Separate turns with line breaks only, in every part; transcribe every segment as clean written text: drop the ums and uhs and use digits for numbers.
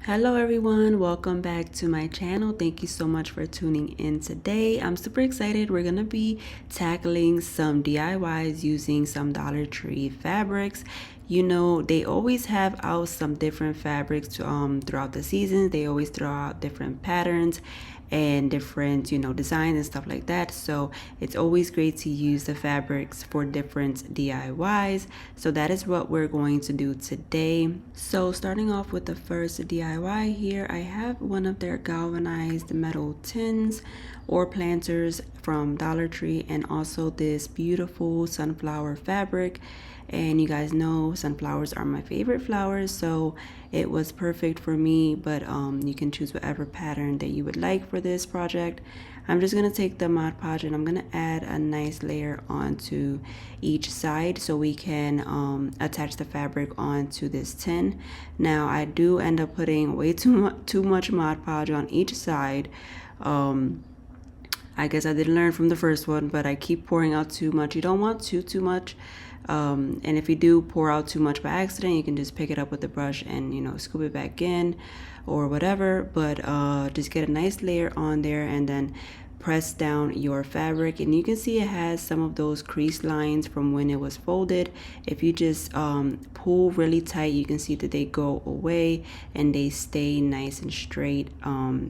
Hello everyone, welcome back to my channel. Thank you so much for tuning in today. I'm super excited. We're gonna be tackling some DIYs using some Dollar Tree fabrics. You know, they always have out some different fabrics throughout the season. They always throw out different patterns and different designs and stuff like that, so it's always great to use the fabrics for different DIYs. So that is what we're going to do today. So starting off with the first DIY here, I have one of their galvanized metal tins or planters from Dollar Tree, and also this beautiful sunflower fabric. And you guys know sunflowers are my favorite flowers, so it was perfect for me. But you can choose whatever pattern that you would like for this project. I'm just gonna take the Mod Podge and I'm gonna add a nice layer onto each side so we can attach the fabric onto this tin. Now I do end up putting way too much Mod Podge on each side. I guess I didn't learn from the first one, but I keep pouring out too much. You don't want too much. And if you do pour out too much by accident, you can just pick it up with the brush and scoop it back in or whatever. But just get a nice layer on there and then press down your fabric, and you can see it has some of those crease lines from when it was folded. If you just pull really tight, you can see that they go away and they stay nice and straight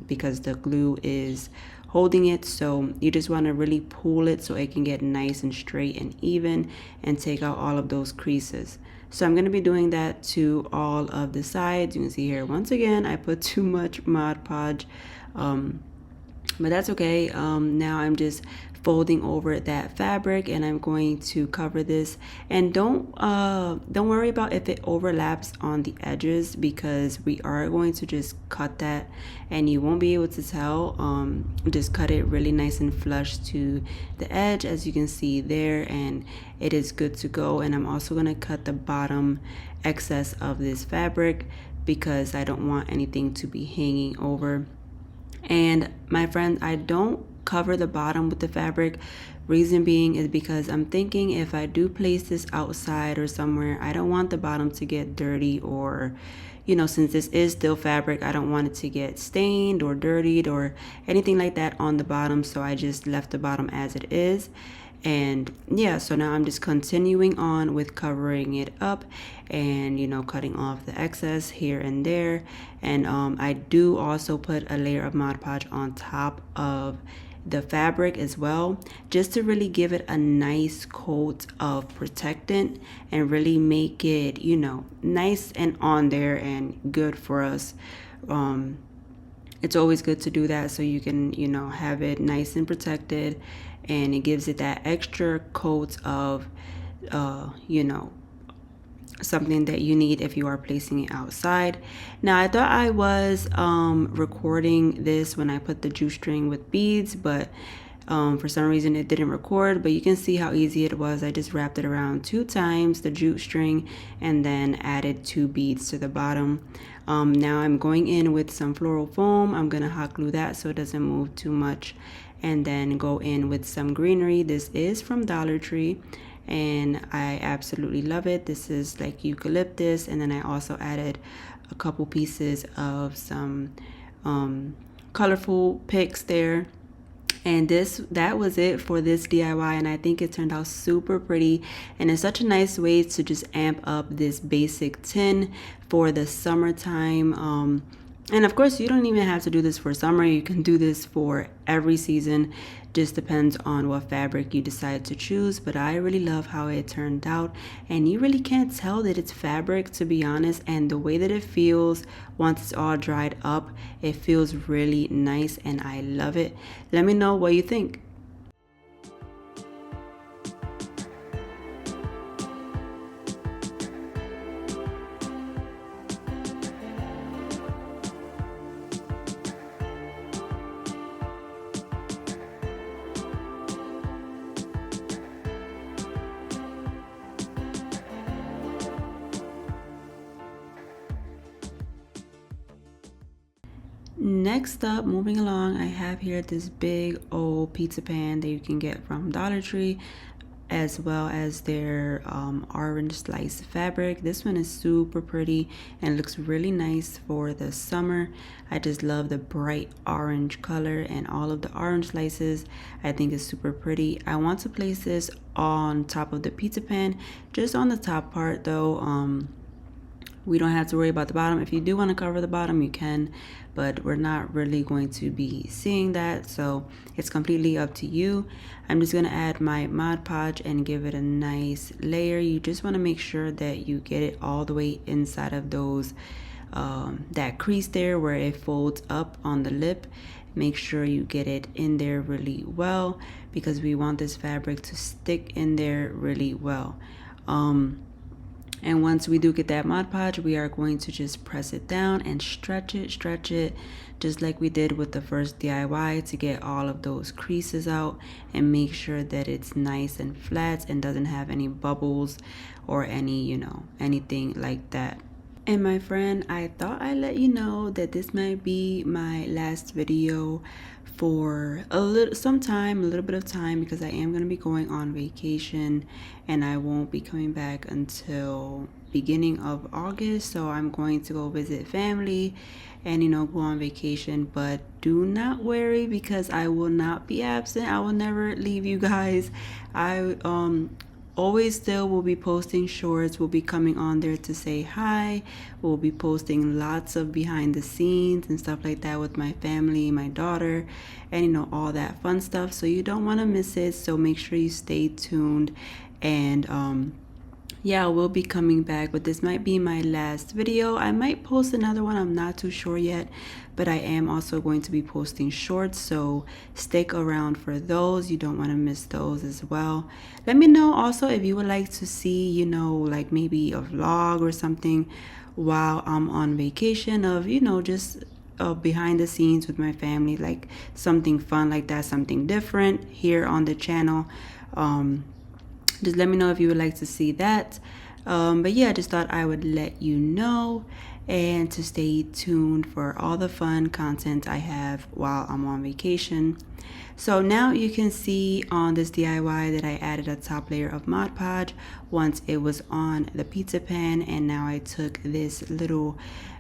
because the glue is holding it. So you just want to really pull it so it can get nice and straight and even and take out all of those creases. So I'm going to be doing that to all of the sides. You can see here once again I put too much Mod Podge, but that's okay. Now I'm just folding over that fabric and I'm going to cover this, and don't worry about if it overlaps on the edges, because we are going to just cut that and you won't be able to tell. Just cut it really nice and flush to the edge, as you can see there, and it is good to go. And I'm also going to cut the bottom excess of this fabric because I don't want anything to be hanging over. And my friend, I don't cover the bottom with the fabric. Reason being is because I'm thinking if I do place this outside or somewhere, I don't want the bottom to get dirty, or since this is still fabric, I don't want it to get stained or dirtied or anything like that on the bottom. So I just left the bottom as it is. And yeah, so now I'm just continuing on with covering it up and cutting off the excess here and there. And I do also put a layer of Mod Podge on top of the fabric as well, just to really give it a nice coat of protectant and really make it nice and on there and good for us. It's always good to do that so you can have it nice and protected, and it gives it that extra coat of something that you need if you are placing it outside. Now I thought I was recording this when I put the jute string with beads, but for some reason it didn't record. But you can see how easy it was. I just wrapped it around 2 times, the jute string, and then added 2 beads to the bottom. Now I'm going in with some floral foam. I'm gonna hot glue that so it doesn't move too much, and then go in with some greenery. This is from Dollar Tree and I absolutely love it. This is like eucalyptus, and then I also added a couple pieces of some colorful picks there. And that was it for this DIY, and I think it turned out super pretty, and it's such a nice way to just amp up this basic tin for the summertime. And of course, you don't even have to do this for summer. You can do this for every season. Just depends on what fabric you decide to choose. But I really love how it turned out. And you really can't tell that it's fabric, to be honest. And the way that it feels once it's all dried up, it feels really nice and I love it. Let me know what you think. Next up, moving along, I have here this big old pizza pan that you can get from Dollar Tree. as well as their orange slice fabric. This one is super pretty and looks really nice for the summer. I just love the bright orange color and all of the orange slices. I think it's super pretty. I want to place this on top of the pizza pan, just on the top part though. We don't have to worry about the bottom. If you do want to cover the bottom, you can, but we're not really going to be seeing that, so it's completely up to you. I'm just going to add my Mod Podge and give it a nice layer. You just want to make sure that you get it all the way inside of those that crease there where it folds up on the lip. Make sure you get it in there really well, because we want this fabric to stick in there really well. And once we do get that Mod Podge, we are going to just press it down and stretch it, just like we did with the first DIY, to get all of those creases out and make sure that it's nice and flat and doesn't have any bubbles or any, anything like that. And my friend, I thought I'd let you know that this might be my last video for a little bit of time, because I am going to be going on vacation and I won't be coming back until beginning of August. So I'm going to go visit family and go on vacation. But do not worry, because I will not be absent. I will never leave you guys. I always still will be posting shorts. We'll be coming on there to say hi. We'll be posting lots of behind the scenes and stuff like that with my family, my daughter, and all that fun stuff. So you don't want to miss it. So make sure you stay tuned. And yeah, we'll be coming back, but this might be my last video. I might post another one, I'm not too sure yet, but I am also going to be posting shorts, so stick around for those. You don't want to miss those as well. Let me know also if you would like to see, like maybe a vlog or something while I'm on vacation of, just behind the scenes with my family, like something fun like that, something different here on the channel. Just let me know if you would like to see that. But yeah, I just thought I would let you know, and to stay tuned for all the fun content I have while I'm on vacation. So now you can see on this DIY that I added a top layer of Mod Podge once it was on the pizza pan, and now I took this little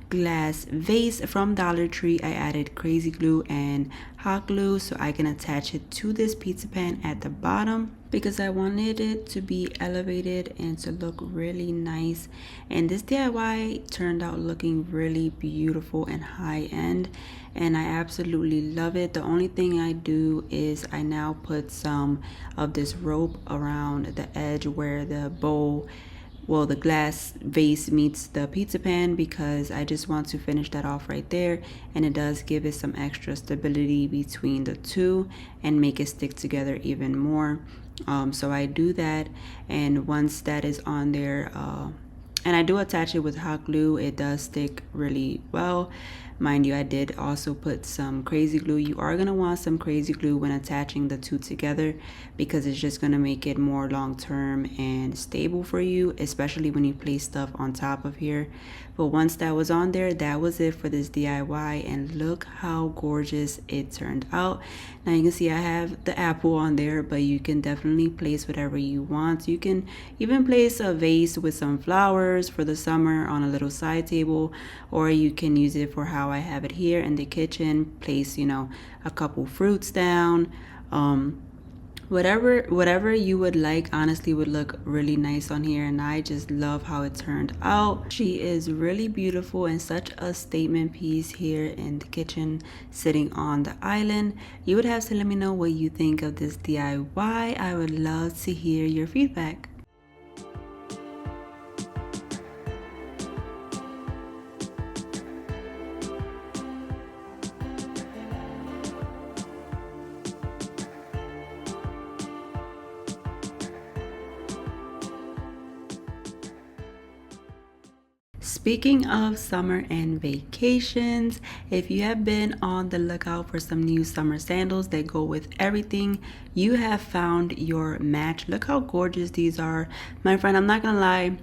glass vase from Dollar Tree. I added crazy glue and hot glue so I can attach it to this pizza pan at the bottom, because I wanted it to be elevated and to look really nice. And this DIY turned out looking really beautiful and high end, and I absolutely love it. The only thing I do is I now put some of this rope around the edge where the bowl, well, the glass vase meets the pizza pan, because I just want to finish that off right there, and it does give it some extra stability between the two and make it stick together even more. So I do that, and once that is on there, and I do attach it with hot glue, it does stick really well. Mind you, I did also put some crazy glue. You are going to want some crazy glue when attaching the two together, because it's just going to make it more long-term and stable for you, especially when you place stuff on top of here. But once that was on there, that was it for this DIY, and look how gorgeous it turned out. Now you can see I have the apple on there, but you can definitely place whatever you want. You can even place a vase with some flowers for the summer on a little side table, or you can use it for how I have it here in the kitchen. Place, a couple fruits down. Whatever you would like, honestly, would look really nice on here, and I just love how it turned out. She is really beautiful and such a statement piece here in the kitchen, sitting on the island. You would have to let me know what you think of this DIY. I would love to hear your feedback. Speaking of summer and vacations, if you have been on the lookout for some new summer sandals that go with everything, you have found your match. Look how gorgeous these are. My friend, I'm not gonna lie,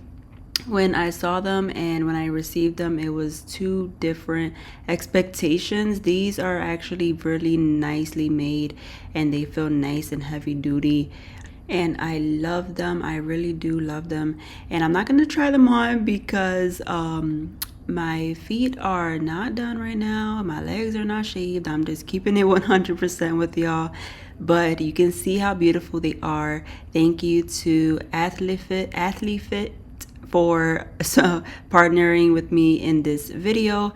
when I saw them and when I received them, it was two different expectations. These are actually really nicely made, and they feel nice and heavy duty. and I love them. I really do love them, and I'm not gonna try them on because my feet are not done right now. My legs are not shaved. I'm just keeping it 100% with y'all, but you can see how beautiful they are. Thank you to ATHLEFIT for partnering with me in this video.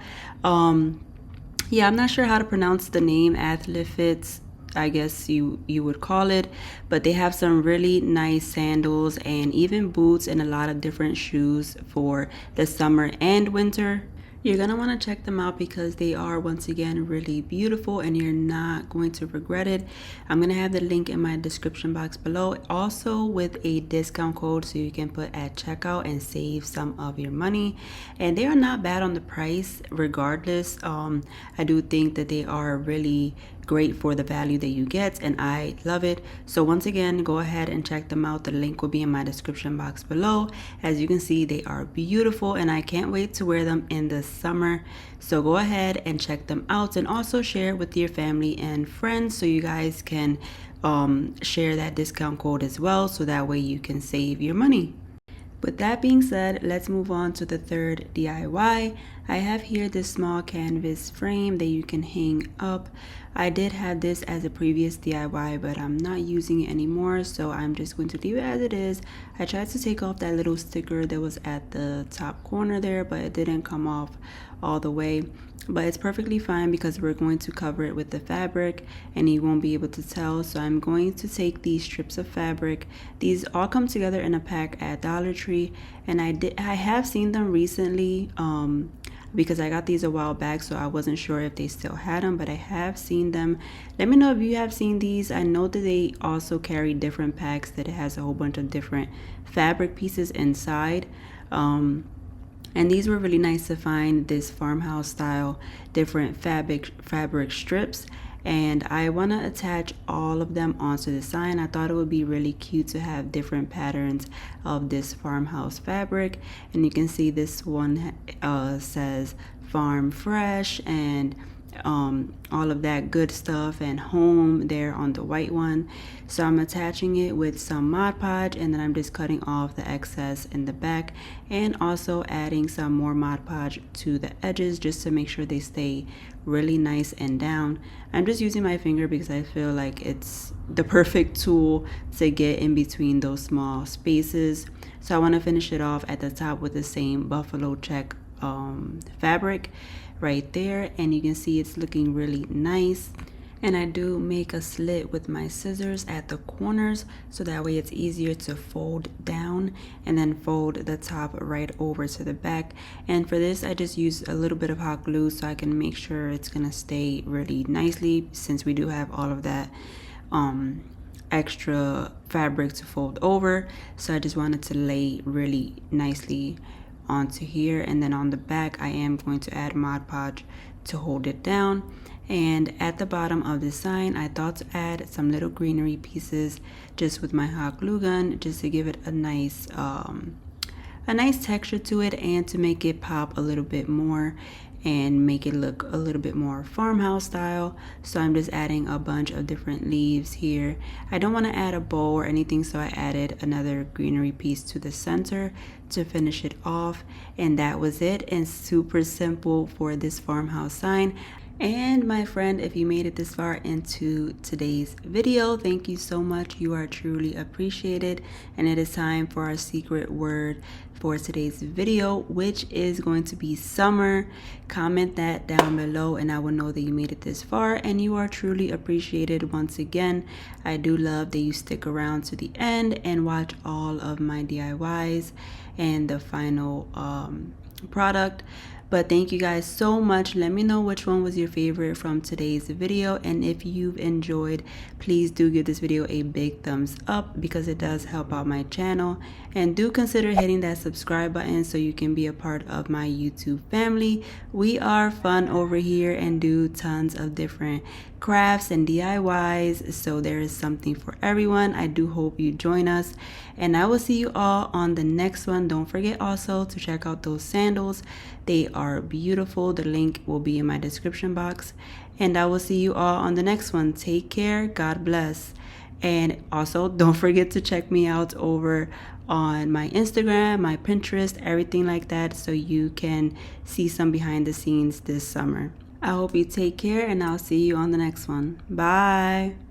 Yeah, I'm not sure how to pronounce the name ATHLEFIT. I guess you would call it, but they have some really nice sandals and even boots and a lot of different shoes for the summer and winter. You're gonna want to check them out because they are, once again, really beautiful and you're not going to regret it. I'm gonna have the link in my description box below, also with a discount code so you can put at checkout and save some of your money. And they are not bad on the price regardless. I do think that they are really great for the value that you get, and I love it. So once again, go ahead and check them out. The link will be in my description box below. As you can see, they are beautiful and I can't wait to wear them in the summer. So go ahead and check them out, and also share it with your family and friends so you guys can share that discount code as well, so that way you can save your money. With that being said, let's move on to the third DIY. I have here this small canvas frame that you can hang up. I did have this as a previous DIY, but I'm not using it anymore, so I'm just going to leave it as it is. I tried to take off that little sticker that was at the top corner there, but it didn't come off all the way. But it's perfectly fine because we're going to cover it with the fabric and you won't be able to tell. So I'm going to take these strips of fabric. These all come together in a pack at Dollar Tree, and I have seen them recently because I got these a while back, so I wasn't sure if they still had them, but I have seen them. Let me know if you have seen these. I know that they also carry different packs that it has a whole bunch of different fabric pieces inside. And these were really nice to find, this farmhouse style different fabric strips, and I want to attach all of them onto the sign. I thought it would be really cute to have different patterns of this farmhouse fabric, and you can see this one says farm fresh and all of that good stuff, and home there on the white one. So I'm attaching it with some Mod Podge, and then I'm just cutting off the excess in the back and also adding some more Mod Podge to the edges just to make sure they stay really nice and down. I'm just using my finger because I feel like it's the perfect tool to get in between those small spaces. So I want to finish it off at the top with the same buffalo check fabric right there, and you can see it's looking really nice. And I do make a slit with my scissors at the corners so that way it's easier to fold down, and then fold the top right over to the back. And for this I just use a little bit of hot glue so I can make sure it's gonna stay really nicely, since we do have all of that extra fabric to fold over. So I just wanted to lay really nicely onto here, and then on the back I am going to add Mod Podge to hold it down. And at the bottom of the sign I thought to add some little greenery pieces just with my hot glue gun, just to give it a nice texture to it and to make it pop a little bit more and make it look a little bit more farmhouse style. So I'm just adding a bunch of different leaves here. I don't want to add a bow or anything, so I added another greenery piece to the center to finish it off, and that was it. And super simple for this farmhouse sign. And my friend, if you made it this far into today's video, thank you so much. You are truly appreciated. And it is time for our secret word for today's video, which is going to be summer. Comment that down below and I will know that you made it this far, and you are truly appreciated. Once again, I do love that you stick around to the end and watch all of my DIYs and the final product. But thank you guys so much. Let me know which one was your favorite from today's video, and if you've enjoyed, please do give this video a big thumbs up because it does help out my channel. And do consider hitting that subscribe button so you can be a part of my YouTube family. We are fun over here and do tons of different crafts and DIYs, so there is something for everyone. I do hope you join us, and I will see you all on the next one. Don't forget also to check out those sandals. They are beautiful. The link will be in my description box, and I will see you all on the next one. Take care. God bless. And also, don't forget to check me out over on my Instagram, my Pinterest, everything like that, so you can see some behind the scenes this summer. I hope you take care, and I'll see you on the next one. Bye.